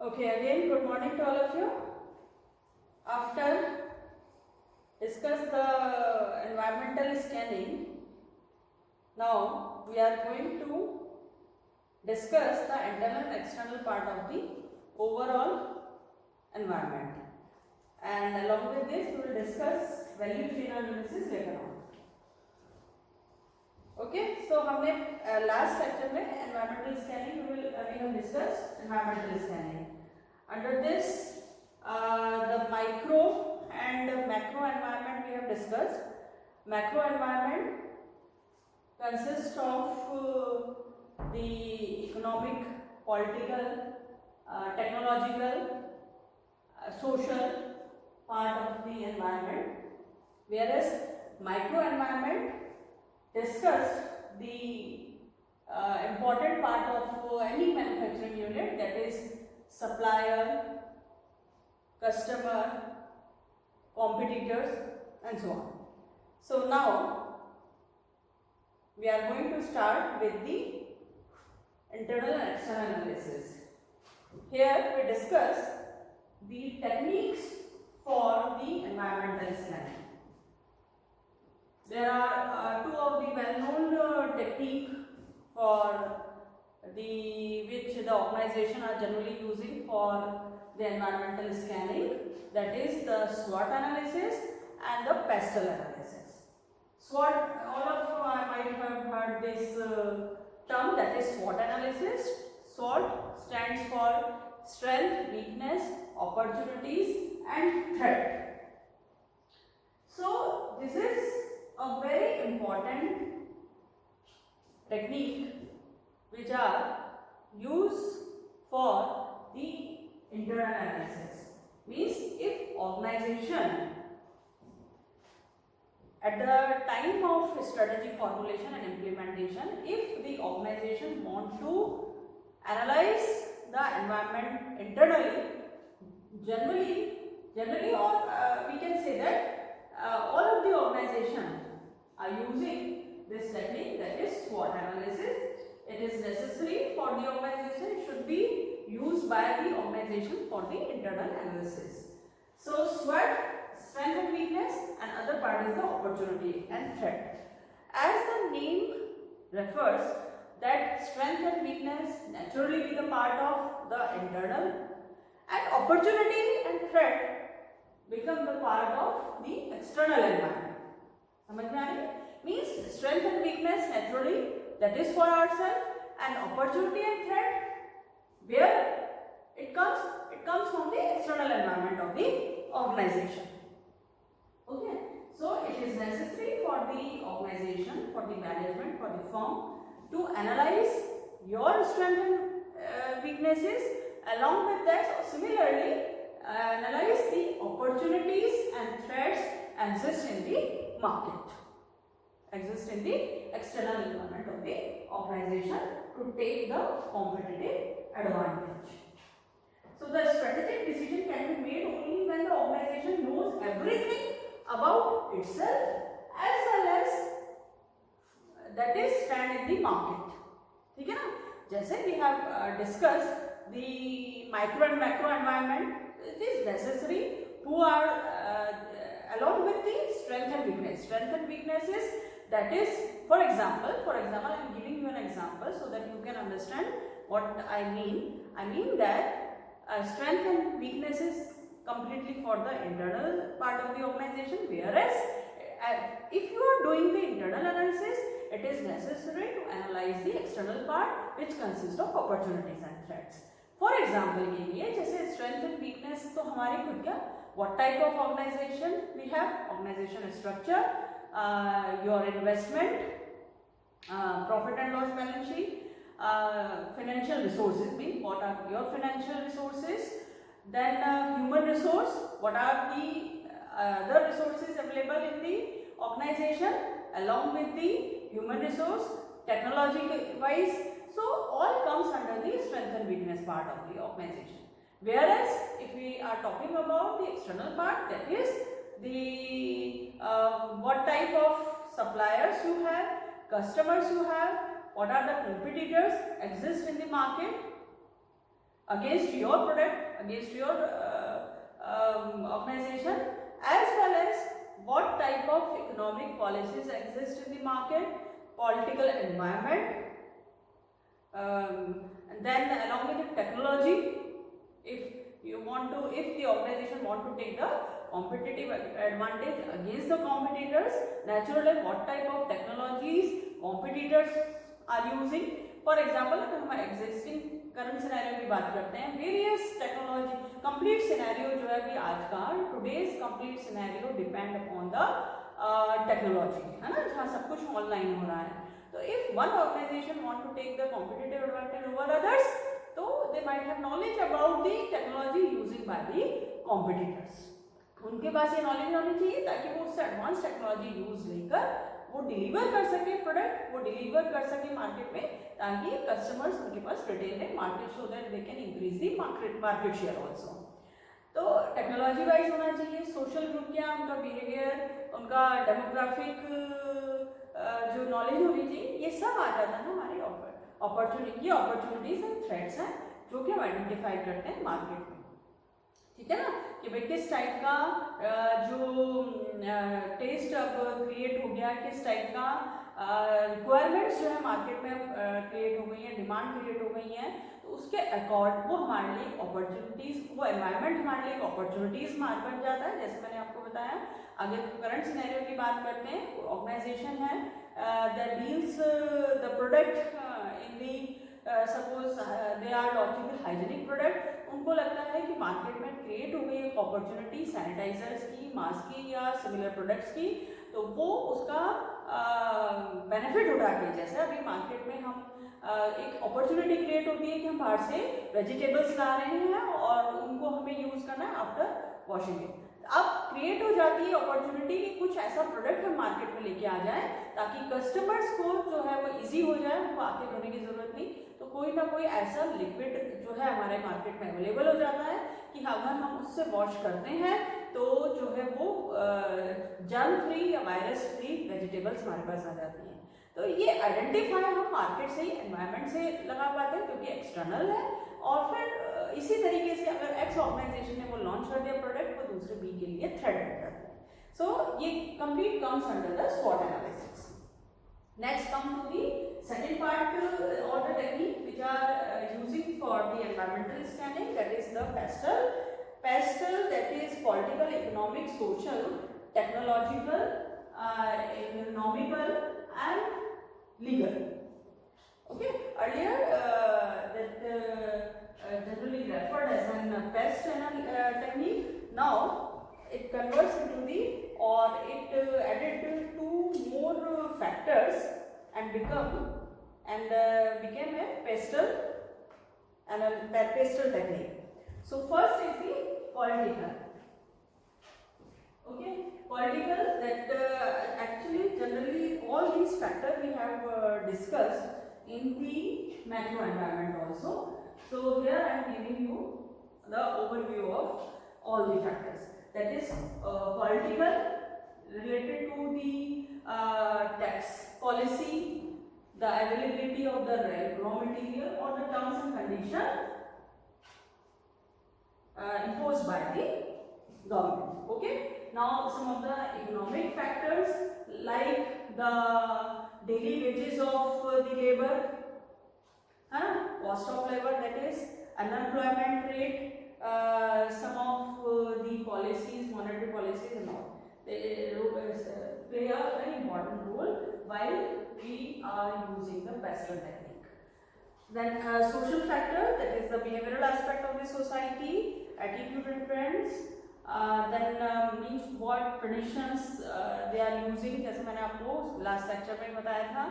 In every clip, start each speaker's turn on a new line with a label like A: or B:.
A: Okay, again good morning to all of you. After discuss the environmental scanning, now we are going to discuss the internal and external part of the overall environment, and along with this we will discuss value chain analysis later on. Okay, so हमने last lecture में environmental scanning we have discussed environmental scanning. Under this the micro and macro environment we have discussed. Macro environment consists of the economic, political, technological, social part of the environment, whereas micro environment discussed the important part of any manufacturing unit, that is supplier, customer, competitors and so on. So now we are going to start with the internal and external analysis. Here we discuss the techniques for the environmental scanning. There are two of the well-known technique for which the organization are generally using for the environmental scanning, that is the SWOT analysis and the PESTEL analysis. SWOT, all of you might have heard this term, that is SWOT analysis. SWOT stands for strength, weakness, opportunities and threat. So this is a very important technique which are used for the internal analysis. Means if organization at the time of strategy formulation and implementation, if the organization want to analyze the environment internally, generally or we can say that all of the organization are using this technique, that is SWOT analysis. It is necessary for the organization, it should be used by the organization for the internal analysis. So SWOT, strength and weakness, and other part is the opportunity and threat. As the name refers, that strength and weakness naturally be the part of the internal, and opportunity and threat become the part of the external environment. समझ में आ रही? Means strength and weakness naturally, that is for ourselves, and opportunity and threat where it comes from the external environment of the organization. Okay, so it is necessary for the organization, for the management, for the firm to analyze your strengths and weaknesses. Along with that, similarly analyze the opportunities and threats exist in the market, exist in the external environment of the organization to take the competitive advantage. So the strategic decision can be made only when the organization knows everything about itself as well as that is stand in the market. ठीक है ना? जैसे we have discussed the micro and macro environment, it is necessary who are along with the strength and weakness. Strength and weaknesses, that is, for example I am giving you an example so that you can understand what I mean. I mean that strength and weakness is completely for the internal part of the organization, whereas if you are doing the internal analysis, it is necessary to analyze the external part which consists of opportunities and threats. For example के लिए जैसे strength and weakness तो हमारी खुद क्या, what type of organization we have, organization structure, your investment, profit and loss balance sheet, financial resources, mean what are your financial resources, then human resource, what are the other resources available in the organization, along with the human resource, technology wise. So all comes under the strength and weakness part of the organization. Whereas if we are talking about the external part, that is the what type of suppliers you have, customers you have, what are the competitors exist in the market against your product, against your organization, as well as what type of economic policies exist in the market, political environment, and then along with the technology, if the organization want to take the competitive advantage against the competitors, naturally what type of technologies competitors are using. For example, अगर हम existing current scenario की बात करते हैं, various technology complete scenario जो है अभी आज का today's complete scenario depend upon the technology, है ना, जहाँ सब कुछ online हो रहा है. तो if one organization want to take the competitive advantage over others, तो they might have knowledge about the technology using by the competitors. उनके पास ये नॉलेज होनी चाहिए ताकि वो उससे एडवांस टेक्नोलॉजी यूज लेकर वो डिलीवर कर सके प्रोडक्ट, वो डिलीवर कर सके मार्केट में, ताकि कस्टमर्स उनके पास रिटेल में market so that they can increase the market share also. तो टेक्नोलॉजी वाइज होना चाहिए. सोशल ग्रुप क्या, उनका बिहेवियर, उनका डेमोग्राफिक जो नॉलेज होनी चाहिए, ये सब आ जाता है हमारे अपॉर्चुनिटी. ये अपॉर्चुनिटीज एंड थ्रेट्स हैं जो कि हम आइडेंटिफाई करते हैं मार्केट में. ठीक है ना, कि भाई किस टाइप का जो टेस्ट अब क्रिएट हो गया, किस टाइप का रिक्वायरमेंट्स जो है मार्केट में क्रिएट हो गई हैं, डिमांड क्रिएट हो गई हैं, तो उसके अकॉर्ड वो हमारे लिए अपॉर्चुनिटीज, वो एनवायरनमेंट हमारे लिए अपॉर्चुनिटीज मार्क बन जाता है. जैसे मैंने आपको बताया, अगर करंट सिनेरियो की बात करते हैं, ऑर्गेनाइजेशन है that deals the product in the suppose they are launching hygienic product, उनको लगता है कि मार्केट में क्रिएट हो गई एक अपॉर्चुनिटी सैनिटाइजर्स की, मास्क की या सिमिलर प्रोडक्ट्स की, तो वो उसका बेनिफिट उठा के, जैसे अभी मार्केट में हम एक अपॉर्चुनिटी क्रिएट होती है कि हम बाहर से वेजिटेबल्स ला रहे हैं और उनको हमें यूज करना है आफ्टर वॉशिंग इट. अब क्रिएट हो जाती है अपॉर्चुनिटी कि कुछ ऐसा प्रोडक्ट हम मार्केट में लेके आ जाए ताकि कस्टमर्स को जो है वो इजी हो जाए, उनको आके धोने की जरूरत नहीं. तो कोई ना कोई ऐसा लिक्विड जो है हमारे मार्केट में अवेलेबल हो जाता है कि अगर हम उससे वॉश करते हैं तो जो है वो जर्म फ्री या वायरस फ्री वेजिटेबल्स हमारे पास आ जाती हैं. तो ये आइडेंटिफाई हम मार्केट से ही, एनवायरनमेंट से लगा पाते हैं क्योंकि एक्सटर्नल है. और फिर इसी तरीके से अगर एक्स ऑर्गेनाइजेशन ने वो लॉन्च कर दिया प्रोडक्ट, वो दूसरे बी के लिए थ्रेट बन जाता है. सो ये complete comes under the SWOT analysis. Next come to the second part or the technique which are using for the environmental scanning, that is the PESTEL. PESTEL, that is political, economic, social, technological, economical and legal. Okay, earlier that generally referred as an PEST technique. Now it converts into the, or it added two more factors and became a PESTEL and a PESTEL technique. So first is the political. Okay, political, that actually generally all these factors we have discussed in the macro environment also. So here I am giving you the overview of all the factors. That is political, related to the tax policy, the availability of the raw material or the terms and conditions imposed by the government. Okay. Now some of the economic factors like the daily wages of the labor, cost of labor, that is unemployment rate, some of the policies, monetary policies and all, they play a very important role while we are using the PESTEL technique. Then social factor, that is the behavioral aspect of the society, attitude and trends. Then means what traditions they are using. जैसे मैंने आपको last lecture में बताया था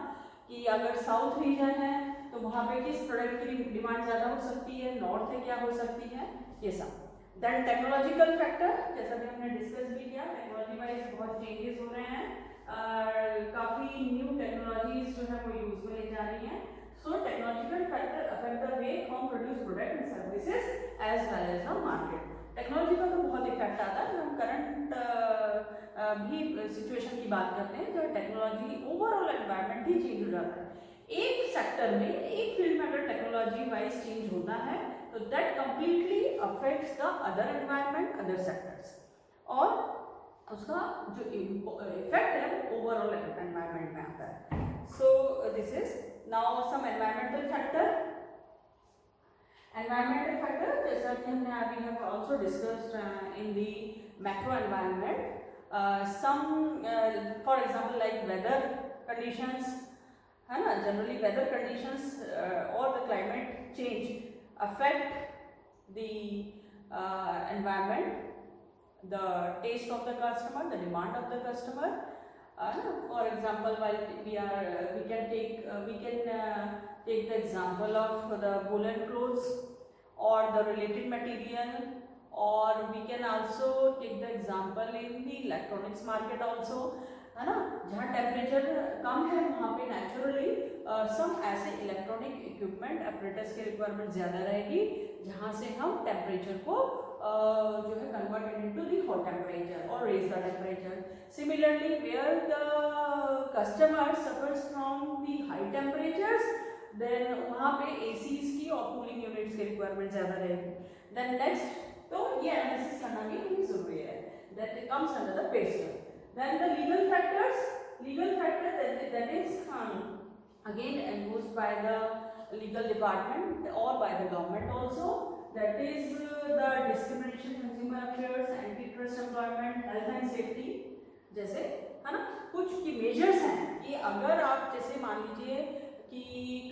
A: कि अगर south region है तो वहाँ पे किस प्रोडक्ट की डिमांड ज़्यादा हो सकती है, नॉर्थ में क्या हो सकती है, ये सब. देन टेक्नोलॉजिकल फैक्टर, जैसा कि हमने डिस्कस भी किया, टेक्नोलॉजी वाइज बहुत चेंजेस हो रहे हैं, काफ़ी न्यू टेक्नोलॉजीज जो है वो यूज में ले जा रही हैं. So technological factor affect the way हम produce product and services as well as the market. Technology का तो बहुत इफेक्ट आता है. हम करंट भी सिचुएशन की बात करते हैं जहाँ टेक्नोलॉजी ओवरऑल एनवायरनमेंट ही चेंज हो जाता है. एक सेक्टर में, एक फील्ड में अगर टेक्नोलॉजी वाइज चेंज होता है तो that completely affects the other environment, other sectors, और उसका जो इफेक्ट है वो ओवरऑल एनवायरनमेंट में आता है. So this is now some environmental factor. Environmental factor जैसा कि हमने अभी have also discussed in the macro environment, some for example like weather conditions, है ना, जनरली वेदर कंडीशंस और the climate change affect the environment, the taste of the customer, the demand of the customer. For example, while we can take the example of the woolen clothes or the related material, or we can also take the example in the electronics market also, है ना, जहाँ temperature कम है वहाँ पे naturally some ऐसे electronic equipment apparatus की requirement ज़्यादा रहेगी, जहाँ से हम टेम्परेचर को जो है converted into the hot temperature और raise the temperature. Similarly where the customer suffers from the high temperatures, then वहाँ पे एसीज की और कूलिंग यूनिट्स की रिक्वायरमेंट ज़्यादा रहेगी. देन नेक्स्ट, तो ये एनालिसिस करना भी बहुत ज़रूरी है. That comes under the Pasteur. Then the legal factors, legal factor that is again imposed by the legal department or by the government also. That is the discrimination, consumer affairs, antitrust, employment, health and safety. जैसे है ना, कुछ की measures हैं कि अगर आप जैसे मान लीजिए कि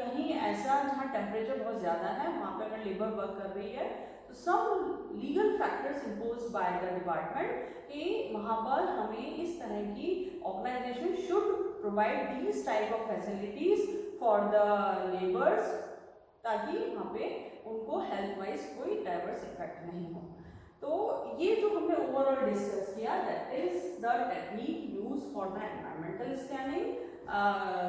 A: कहीं ऐसा जहाँ टेम्परेचर बहुत ज़्यादा है वहाँ पे अगर लेबर वर्क कर रही है तो some legal factors imposed by the department कि वहाँ पर हमें इस तरह की organization should provide these type of facilities for the laborers ताकि वहाँ पे उनको health wise कोई diverse effect नहीं हो. तो ये जो हमने overall discuss किया, that is the technique used for the environmental scanning,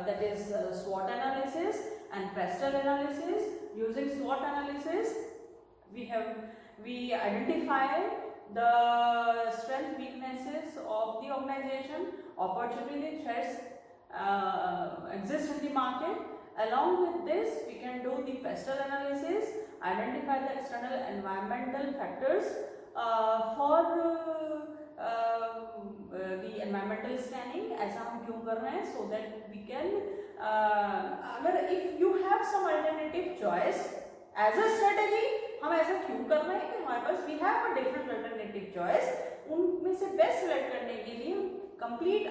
A: that is SWOT analysis and pestle analysis. Using SWOT analysis, we identify the strength, weaknesses of the organization, opportunity, threats exist in the market. Along with this, we can do the pestle analysis, identify the external environmental factors for the environmental scanning. ऐसा हम क्यों कर रहे हैं? So that we can अगर if you have some alternative choice as a strategy, हम ऐसा क्यों कर रहे हैं कि हमारे पास we have a different alternative choice, उनमें से best select करने के लिए complete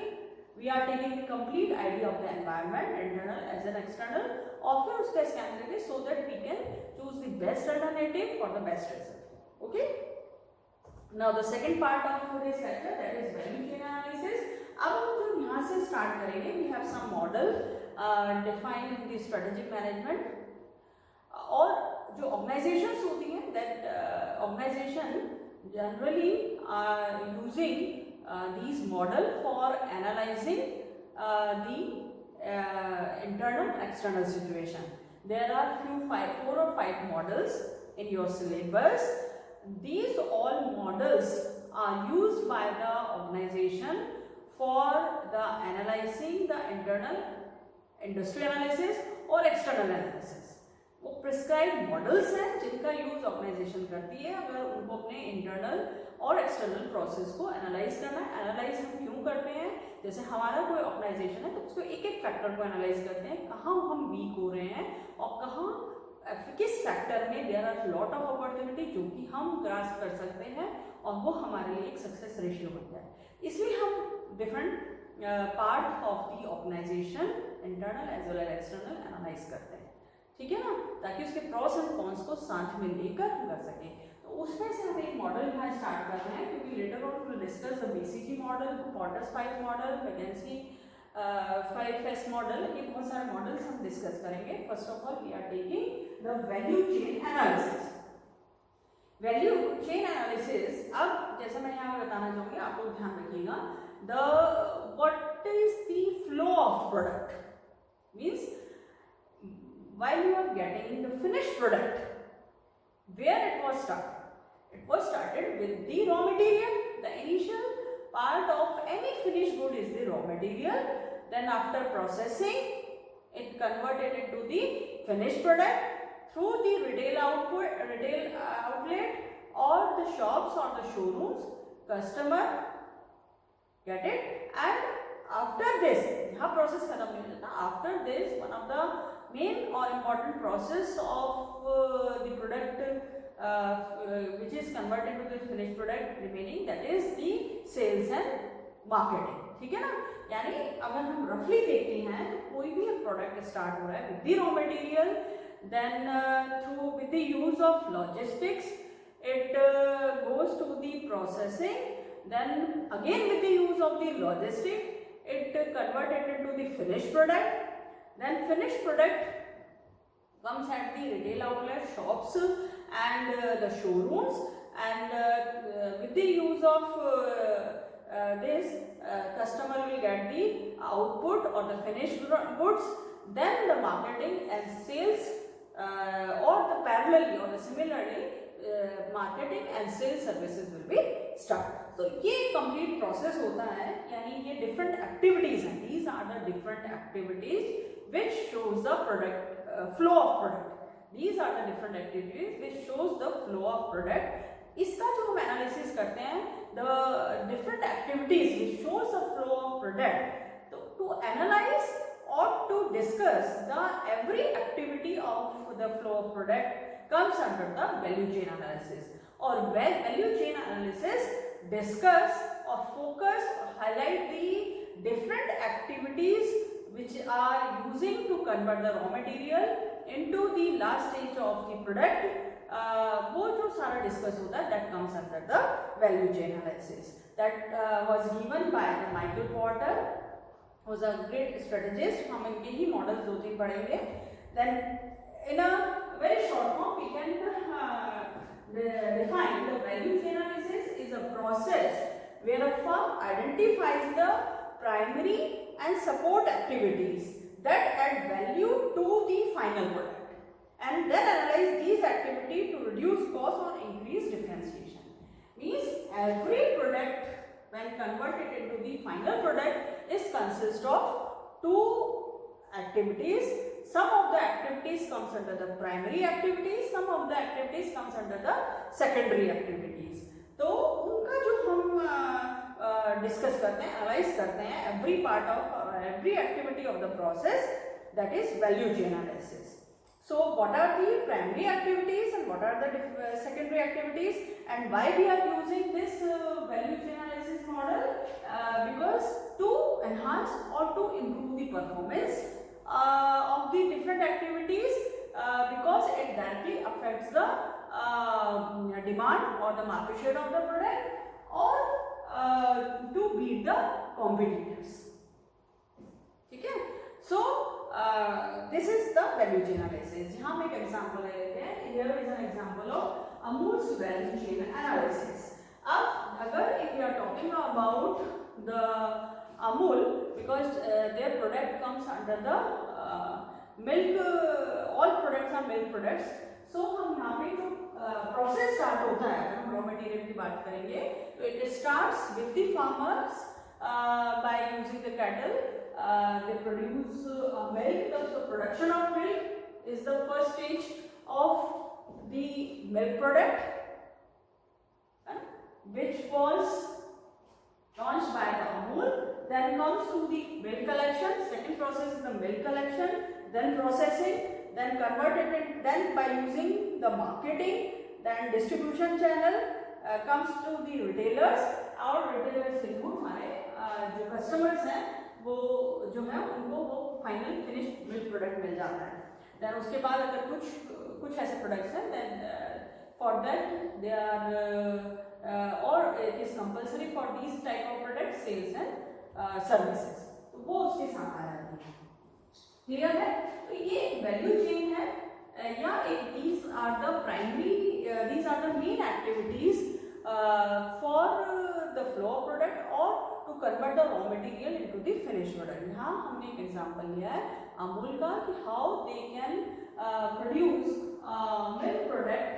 A: we are taking the complete idea of the environment, internal as an external, और फिर उसका scan करके so that we can choose the best alternative for the best result. Okay? Now the second part of today's lecture, that is value chain analysis. अब हम जो यहाँ से start करेंगे, we have some model defined in the strategic management. और जो organizations होती हैं, that organization generally are using these model for analyzing the internal external situation. There are four or five models in your syllabus. These all models are used by the organization for the analyzing the internal industry analysis or external analysis. वो prescribe models हैं जिनका use organisation करती है अगर उनको अपने internal और external process को एनालाइज करना है. एनालाइज हम क्यों करते हैं? जैसे हमारा कोई ऑर्गेनाइजेशन है तो उसको एक एक फैक्टर को एनालाइज करते हैं, कहाँ हम वीक हो रहे हैं और कहाँ किस फैक्टर में there are lot of opportunity जो कि हम ग्रास्प कर सकते हैं और वो हमारे लिए एक सक्सेस रेशियो बन जाए. इसलिए हम different part of the organization internal as well as external analyse करते हैं. ठीक है ना, ताकि उसके प्रॉस एंड कॉन्स को साथ में लेकर हम कर सकें. तो उसमें से हम एक मॉडल यहाँ स्टार्ट कर रहे हैं क्योंकि later on we will discuss the BCG model, Porter's 5 model, McKinsey 5S model. ये बहुत सारे मॉडल्स हम डिस्कस करेंगे. First of all we are taking the value chain analysis. Value chain analysis, अब जैसा मैं यहाँ बताना चाहूँगी, आप लोग ध्यान रखिएगा. The what is the flow of product means while you are getting the finished product, where it was started? It was started with the raw material. The initial part of any finished good is the raw material. Then after processing, it converted into the finished product through the retail outlet or the shops or the showrooms. Customer get it, and after this यहाँ process खत्म नहीं होता. After this, one of the main or important process of the product which is converted to the finished product remaining, that is the sales and marketing. ठीक है ना. यानी अगर हम रफली देखते हैं तो कोई भी प्रोडक्ट स्टार्ट हो रहा है with the raw material, then through with the use of logistics it goes to the processing, then again with the use of the logistic it converted into the finished product, then finished product comes at the retail outlet shops and the showrooms, and with the use of this customer will get the output or the finished goods, then the marketing and sales or the parallelly or the similarly marketing and sales services will be start. तो ये complete process होता है, यानी ये different activities हैं. These are the different activities which shows the product flow of product. These are the different activities which shows the flow of product. इसका जो हम analysis करते हैं, the different activities which shows the flow of product. तो to analyze or to discuss the every activity of the flow of product comes under the value chain analysis. Or value chain analysis discuss or focus or highlight the different activities which are using to convert the raw material into the last stage of the product. वो जो सारा discuss होता है that comes under the value chain analysis. That was given by the Michael Porter, was a great strategist. हम इनके ही models दो तीन पढ़ेंगे. Then in a very short form we can define the value chain analysis is a process where a firm identifies the primary and support activities that add value to the final product and then analyze these activities to reduce cost or increase differentiation. Means every product when converted into the final product is consist of two activities. Some of the activities comes under the primary activities, some of the activities comes under the secondary activities. तो उनका जो हम discuss करते हैं, analyse करते हैं every part of every activity of the process, that is value chain analysis. So what are the primary activities and what are the secondary activities, and why we are using this value chain analysis model? Because to enhance or to improve the performance of the different activities, because it directly affects the demand or the market share of the product, or to beat the competitors. ठीक है. So this is the value chain analysis. यहाँ हम एक example ले लेते हैं. Here is an example of Amul's value chain analysis. अब अगर if we are talking about the Amul, because their product comes under the milk, all products are milk products. So हम यहाँ पे जो process start होता है, अगर हम raw material की बात करेंगे, तो it starts with the farmers by using the cattle. They produce milk. So production of milk is the first stage of the milk product, which was launched by the Amul. Then comes to the milk collection. Second process is the milk collection, then processing, then converted it, then by using the marketing, then distribution channel comes to the retailers. और retailers से हमारे जो customers हैं वो जो है उनको वो फाइनल फिनिश्ड मिल्क प्रोडक्ट मिल जाता है. देन उसके बाद अगर कुछ ऐसे प्रोडक्ट्स हैं, then for that they are और it is compulsory for these type of product sales and services, तो वो उसके साथ आ जाती है. क्लियर है. तो ये एक वैल्यू चेन है, या एक these are the primary, these are the main activities for the flow product और to convert the raw material into the finished product. यहाँ हमने एक एग्जांपल लिया है अमूल का कि how they can produce milk product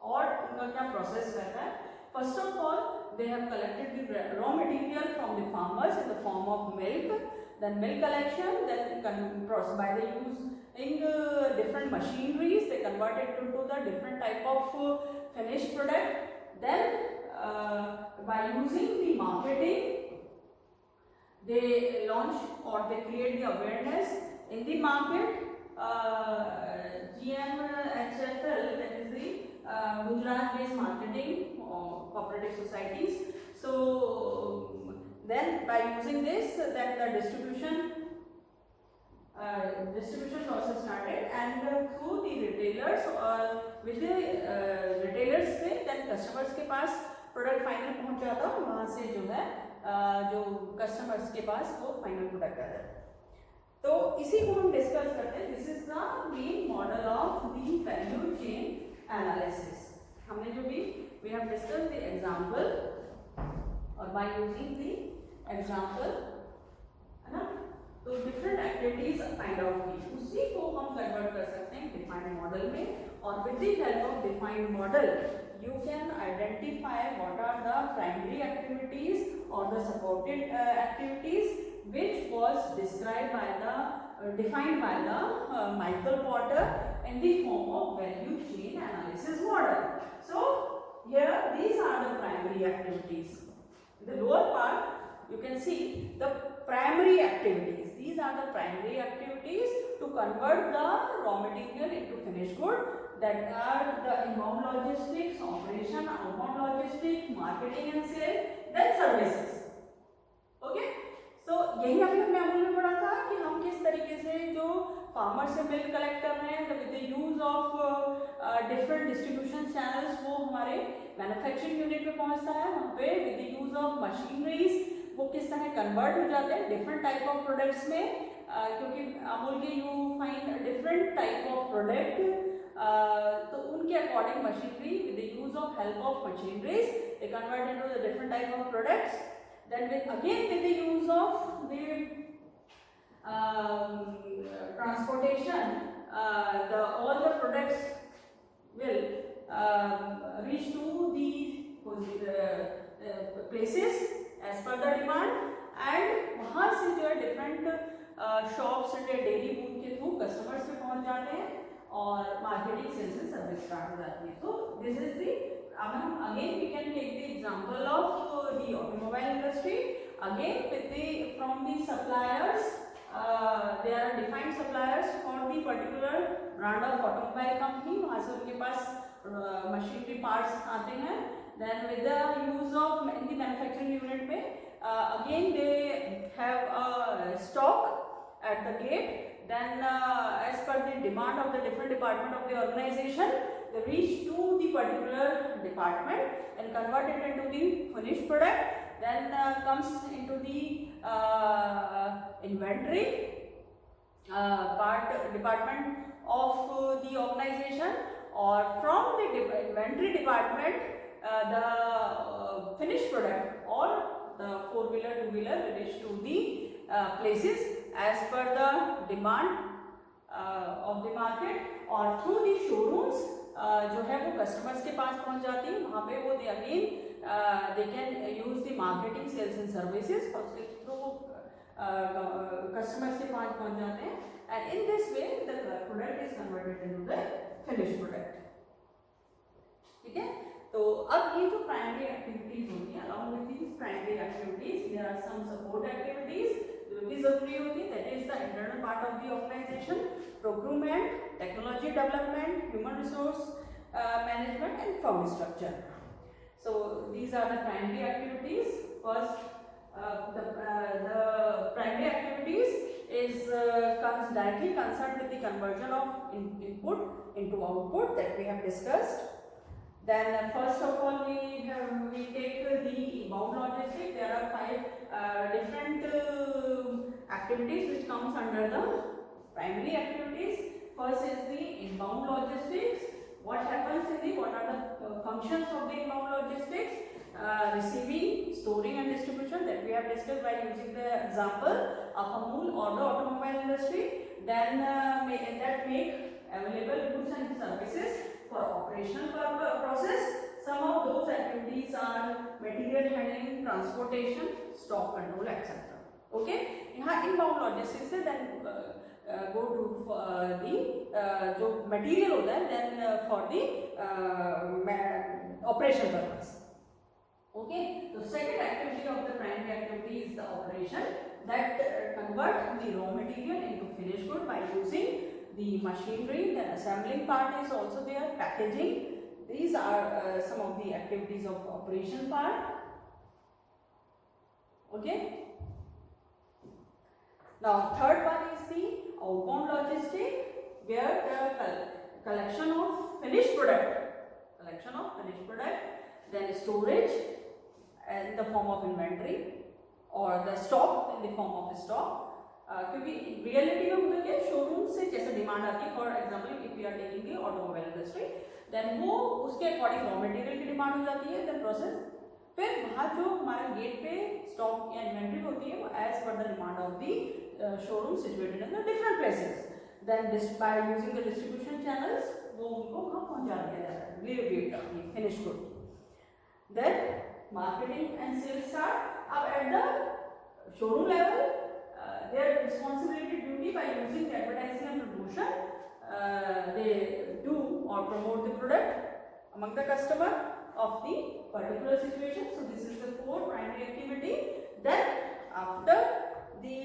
A: और उनका क्या प्रोसेस रहता है. First of all, they have collected the raw material from the farmers in the form of milk. then milk collection, then by the using different machineries, they convert it into the different type of finished product. Then by using the marketing, they launch or they create the awareness in the market. GMHFL, that is the Gujarat based marketing cooperative societies. So then by using this, then the distribution process started, and through the retailers with the retailers से then customers के पास product final पहुंच जाता, वहाँ से जो है जो customers के पास वो फाइनल प्रोडक्ट आ जाता है। तो इसी को हम डिस्कस करते हैं। This is the main model of the value chain analysis. हमने जो भी we have discussed the example, और बाय यूजिंग द एग्जांपल, है ना, तो डिफरेंट एक्टिविटीज फाइंड आउट की, उसी को हम कन्वर्ट कर सकते हैं डिफाइंड मॉडल में। और with the help of defined model you can identify what are the primary activities or the supported activities which was described by the defined by the Michael Porter in the form of value chain analysis model. So here these are the primary activities. In the lower part you can see the primary activities. These are the primary activities to convert the raw material into finished good, that are the inbound logistics, operation, outbound logistics, marketing and sale, then services. Okay? So यही अभी हमने अमूल में पढ़ा था कि हम किस तरीके से जो फार्मर से मिल्क कलेक्ट कर रहे हैं with the use of different distribution channels, वो हमारे मैन्युफैक्चरिंग यूनिट पे पहुंचता है। वहाँ पे with the use of machineries वो किस तरह कन्वर्ट हो जाते हैं डिफरेंट टाइप ऑफ प्रोडक्ट्स में, क्योंकि अमूल के you find different type of product, तो उनके according machinery with the use of help of machineries they convert into the different type of products. Then with the use of the transportation, all the products will reach to the places as per the demand, and वहाँ से जो है different shops dairy booth के through customers पे पहुँच जाते हैं और marketing sales and service start हो जाती है। सो दिस इज दी, अब हम again we can take the example of the automobile industry again with the from the suppliers, there are defined suppliers for the particular brand of automobile company, वहाँ से उनके पास machinery parts आते हैं। Then with the use of in the manufacturing unit में again they have a stock at the gate, then as per the demand of the different department of the organization they reach to the particular department and convert it into the finished product, then comes into the inventory department of the organization, or from the inventory department the finished product or the 4-wheeler 2-wheeler reach to the places as per the demand of the market, और through the showrooms जो है वो customers के पास पहुंच जाती है। वहाँ पे वो they again they can use the marketing, sales and services, और उसके थ्रू कस्टमर्स के पास पहुंच जाते हैं, and in this way the product is converted into the finished product। ठीक है, तो अब ये जो प्राइमरी एक्टिविटीज होती है, along with these primary activities there are some support activities जो भी जरूरी होती है, that is the internal part of the organization, procurement, technology development, human resource management and firm structure। So these are the primary activities. First, the primary activities is directly concerned with the conversion of input into output that we have discussed. Then first of all we take the inbound logistics. There are 5 different activities which comes under the primary activities. First is the inbound logistics. What happens in the, what are the functions of the inbound logistics? Receiving, storing and distribution, that we have discussed by using the example of Amul or the automobile industry. Then that make available goods and services for operational process. Some of those activities are material handling, transportation, stock control, etc. Okay, यहाँ inbound logistics है, then go to the जो material होता है, then for the operation purpose. Okay, so second activity of the primary activity is the operation that convert the raw material into finished good by using the machinery. Then assembling part is also there, packaging. These are some of the activities of operation part. Okay. Now third one is the outbound logistic, where the collection of finished product, then storage in the form of inventory or the stock in the form of stock. क्योंकि reality में होता क्या, showroom से जैसे demand आती है, for example if you are taking the automobile industry, then वो उसके अकॉर्डिंग रॉ मटेरियल की डिमांड हो जाती है, देन प्रोसेस, फिर वहाँ जो हमारा गेट पे स्टॉक या इन्वेंट्री होती है वो एज पर the demand of the showroom situated in the different places, then by using the distribution channels वो उनको वहाँ पहुँचा दिया जाता है, delivery finish good. Then marketing and sales start. अब at the showroom level, their responsibility duty by using the advertising and promotion, they do or promote the product among the customer of the particular situation. So this is the core primary activity. Then after the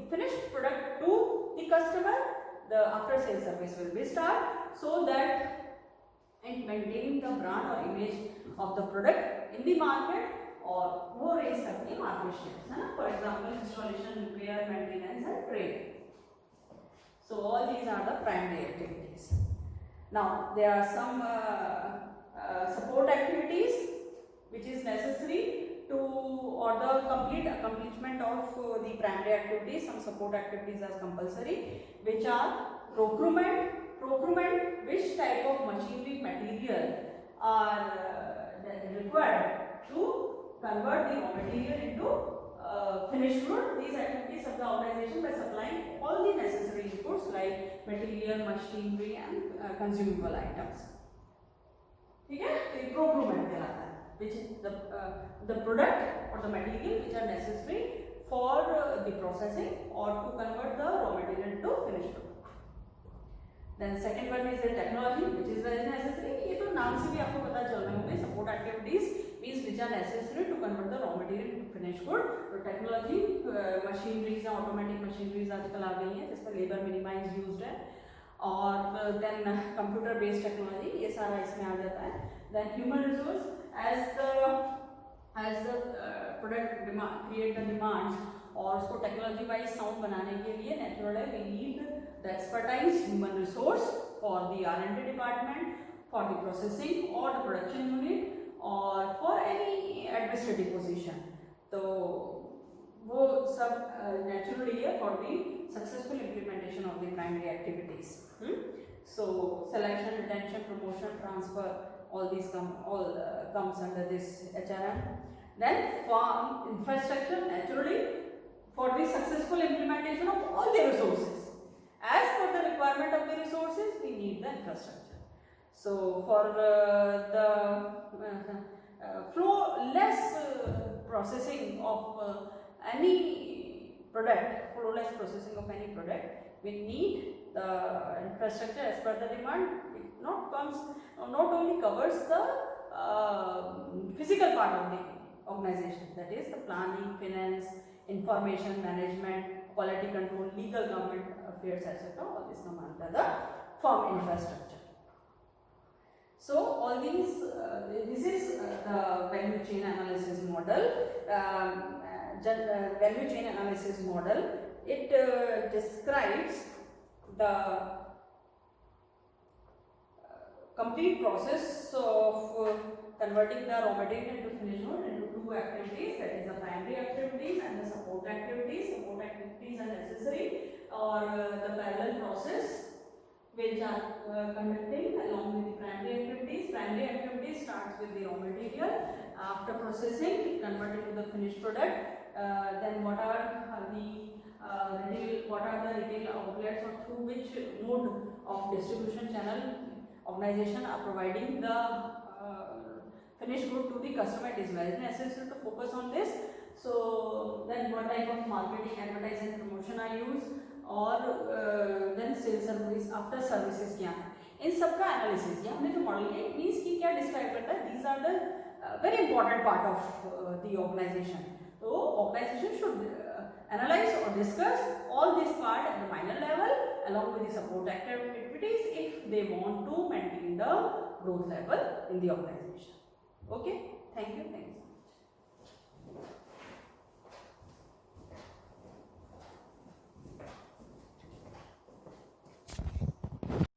A: finished product to the customer, the after sales service will be start, so that in maintaining the brand or image of the product in the market, और वो race करती है market share, है ना. For example installation, repair, maintenance and trade. So all these are the primary activities. Now there are some support activities which is necessary to or the complete accomplishment of the primary activities. Some support activities are compulsory, which are procurement, which type of machinery material are required to convert the raw material into finished good. These activities of the organization by supplying all the necessary inputs like material, machinery and consumable items. ठीक है, तो procurement कहलाता है, which is the product or the material which are necessary for the processing or to convert the raw material into finished good. Then second one is the technology, which is very necessary. ये तो नाम से भी आपको पता चल रहे होंगे. Support activities means which are necessary to convert the raw material into finished good. तो technology, machineries, automatic machineries आजकल आ गई हैं जिसमें labor minimize used है, और then computer based technology, ये सारा इसमें आ जाता है. Then human resource, as the product demand create the demands और उसको टेक्नोलॉजी वाइज साउंड बनाने के लिए नेचुरल है we need the expertise human resource for the R&D department, for the processing और द प्रोडक्शन यूनिट और फॉर एनी एडमिनिस्ट्रेटिव पोजीशन. तो वो सब नेचुरली है for the successful implementation of the primary activities. So selection, retention, promotion, transfer, all these comes under this HRM. Then farm infrastructure, naturally for the successful implementation of all the resources. As per the requirement of the resources, we need the infrastructure. So for the flowless processing of any product, we need the infrastructure as per the demand. It not only covers the physical part of the organization, that is the planning, finance, information management, quality control, legal, government affairs, etc. All this come under the firm infrastructure. So all these, this is the value chain analysis model. Value chain analysis model, it describes the complete process of converting the raw material into finished good into two activities, that is the primary activities and the support activities. Support activities are necessary or the parallel process which are conducting along with the primary activities. Primary activities starts with the raw material. After processing, convert it to the finished product. Then what are the retail outlets or through which mode of distribution channel organization are providing the finished good to the customer. It is very necessary to focus on this. So then what type of marketing, advertising, promotion I use, और then sales service, after services क्या है, इन सब का analysis ये हमने जो model किया means की क्या डिस्क्राइब करता है, these are the very important part of the organisation. तो organisation should analyze or discuss all this part at the minor level along with the support activities if they want to maintain the growth level in the organization. Okay, thank you.